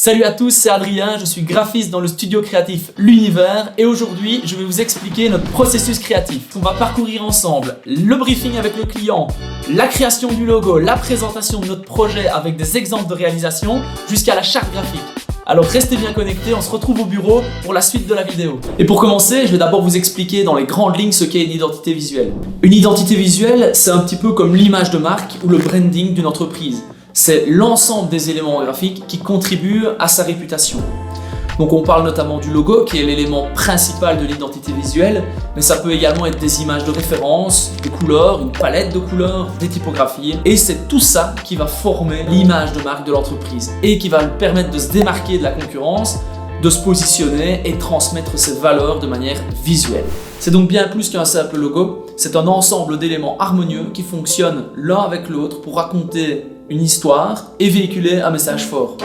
Salut à tous, c'est Adrien, je suis graphiste dans le studio créatif L'Univers et aujourd'hui je vais vous expliquer notre processus créatif. On va parcourir ensemble le briefing avec le client, la création du logo, la présentation de notre projet avec des exemples de réalisation jusqu'à la charte graphique. Alors restez bien connectés, on se retrouve au bureau pour la suite de la vidéo. Et pour commencer, je vais d'abord vous expliquer dans les grandes lignes ce qu'est une identité visuelle. Une identité visuelle, c'est un petit peu comme l'image de marque ou le branding d'une entreprise. C'est l'ensemble des éléments graphiques qui contribuent à sa réputation. Donc on parle notamment du logo qui est l'élément principal de l'identité visuelle, mais ça peut également être des images de référence, des couleurs, une palette de couleurs, des typographies. Et c'est tout ça qui va former l'image de marque de l'entreprise et qui va lui permettre de se démarquer de la concurrence, de se positionner et transmettre ses valeurs de manière visuelle. C'est donc bien plus qu'un simple logo, c'est un ensemble d'éléments harmonieux qui fonctionnent l'un avec l'autre pour raconter une histoire et véhiculer un message fort.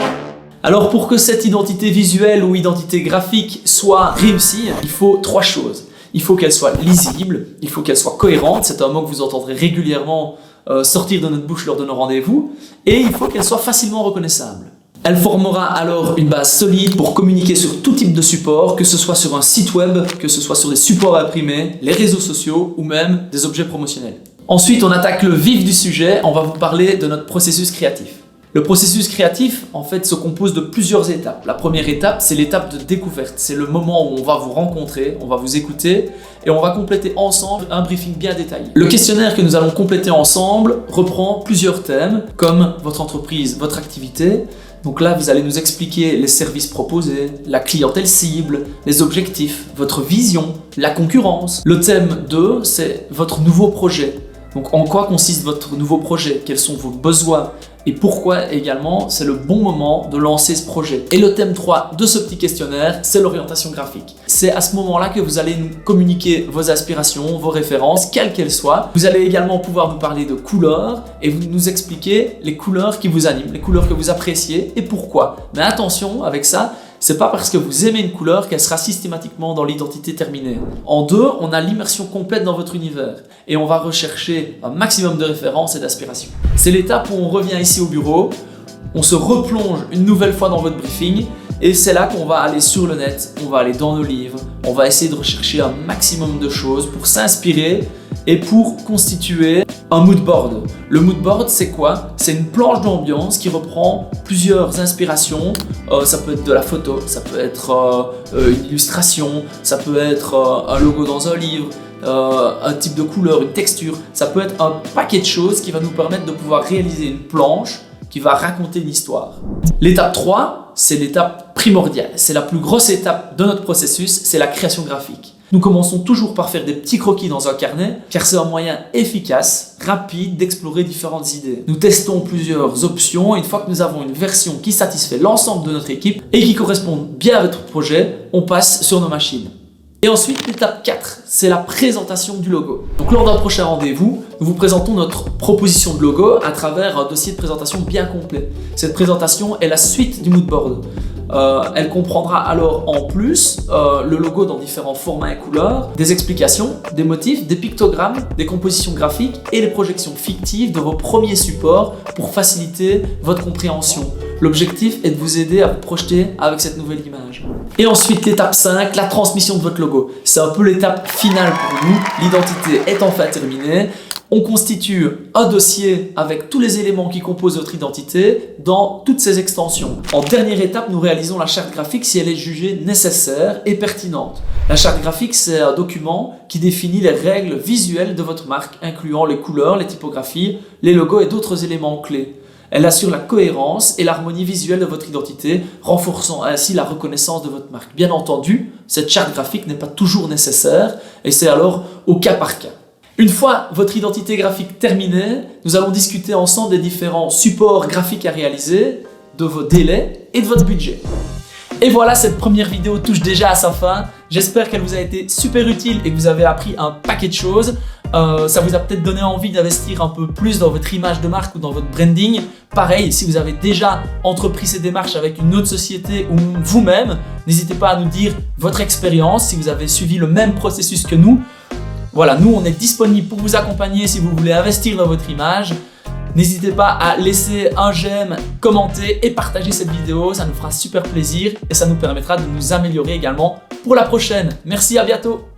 Alors pour que cette identité visuelle ou identité graphique soit réussie, il faut trois choses. Il faut qu'elle soit lisible, il faut qu'elle soit cohérente, c'est un mot que vous entendrez régulièrement sortir de notre bouche lors de nos rendez-vous, et il faut qu'elle soit facilement reconnaissable. Elle formera alors une base solide pour communiquer sur tout type de support, que ce soit sur un site web, que ce soit sur des supports imprimés, les réseaux sociaux ou même des objets promotionnels. Ensuite, on attaque le vif du sujet, on va vous parler de notre processus créatif. Le processus créatif, en fait, se compose de plusieurs étapes. La première étape, c'est l'étape de découverte. C'est le moment où on va vous rencontrer, on va vous écouter et on va compléter ensemble un briefing bien détaillé. Le questionnaire que nous allons compléter ensemble reprend plusieurs thèmes comme votre entreprise, votre activité. Donc là, vous allez nous expliquer les services proposés, la clientèle cible, les objectifs, votre vision, la concurrence. Le thème 2, c'est votre nouveau projet. Donc en quoi consiste votre nouveau projet? Quels sont vos besoins? Et pourquoi également c'est le bon moment de lancer ce projet. Et le thème 3 de ce petit questionnaire, c'est l'orientation graphique. C'est à ce moment-là que vous allez nous communiquer vos aspirations, vos références, quelles qu'elles soient. Vous allez également pouvoir nous parler de couleurs et vous nous expliquer les couleurs qui vous animent, les couleurs que vous appréciez et pourquoi. Mais attention avec ça, c'est pas parce que vous aimez une couleur qu'elle sera systématiquement dans l'identité terminée. En 2, on a l'immersion complète dans votre univers et on va rechercher un maximum de références et d'aspirations. C'est l'étape où on revient ici au bureau, on se replonge une nouvelle fois dans votre briefing et c'est là qu'on va aller sur le net, on va aller dans nos livres, on va essayer de rechercher un maximum de choses pour s'inspirer et pour constituer un mood board. Le mood board, c'est quoi? C'est une planche d'ambiance qui reprend plusieurs inspirations. Ça peut être de la photo, ça peut être une illustration, ça peut être un logo dans un livre, un type de couleur, une texture. Ça peut être un paquet de choses qui va nous permettre de pouvoir réaliser une planche qui va raconter une histoire. L'étape 3, c'est l'étape primordiale. C'est la plus grosse étape de notre processus, c'est la création graphique. Nous commençons toujours par faire des petits croquis dans un carnet car c'est un moyen efficace, rapide d'explorer différentes idées. Nous testons plusieurs options et une fois que nous avons une version qui satisfait l'ensemble de notre équipe et qui correspond bien à votre projet, on passe sur nos machines. Et ensuite, l'étape 4, c'est la présentation du logo. Donc lors d'un prochain rendez-vous, nous vous présentons notre proposition de logo à travers un dossier de présentation bien complet. Cette présentation est la suite du mood board. Elle comprendra alors en plus le logo dans différents formats et couleurs, des explications, des motifs, des pictogrammes, des compositions graphiques et des projections fictives de vos premiers supports pour faciliter votre compréhension. L'objectif est de vous aider à vous projeter avec cette nouvelle image. Et ensuite l'étape 5, la transmission de votre logo. C'est un peu l'étape finale pour nous, l'identité est enfin terminée. On constitue un dossier avec tous les éléments qui composent votre identité dans toutes ses extensions. En dernière étape, nous réalisons la charte graphique si elle est jugée nécessaire et pertinente. La charte graphique, c'est un document qui définit les règles visuelles de votre marque, incluant les couleurs, les typographies, les logos et d'autres éléments clés. Elle assure la cohérence et l'harmonie visuelle de votre identité, renforçant ainsi la reconnaissance de votre marque. Bien entendu, cette charte graphique n'est pas toujours nécessaire et c'est alors au cas par cas. Une fois votre identité graphique terminée, nous allons discuter ensemble des différents supports graphiques à réaliser, de vos délais et de votre budget. Et voilà, cette première vidéo touche déjà à sa fin. J'espère qu'elle vous a été super utile et que vous avez appris un paquet de choses. Ça vous a peut-être donné envie d'investir un peu plus dans votre image de marque ou dans votre branding. Pareil, si vous avez déjà entrepris ces démarches avec une autre société ou vous-même, n'hésitez pas à nous dire votre expérience, si vous avez suivi le même processus que nous. Voilà, nous on est disponible pour vous accompagner si vous voulez investir dans votre image. N'hésitez pas à laisser un j'aime, commenter et partager cette vidéo, ça nous fera super plaisir et ça nous permettra de nous améliorer également pour la prochaine. Merci, à bientôt!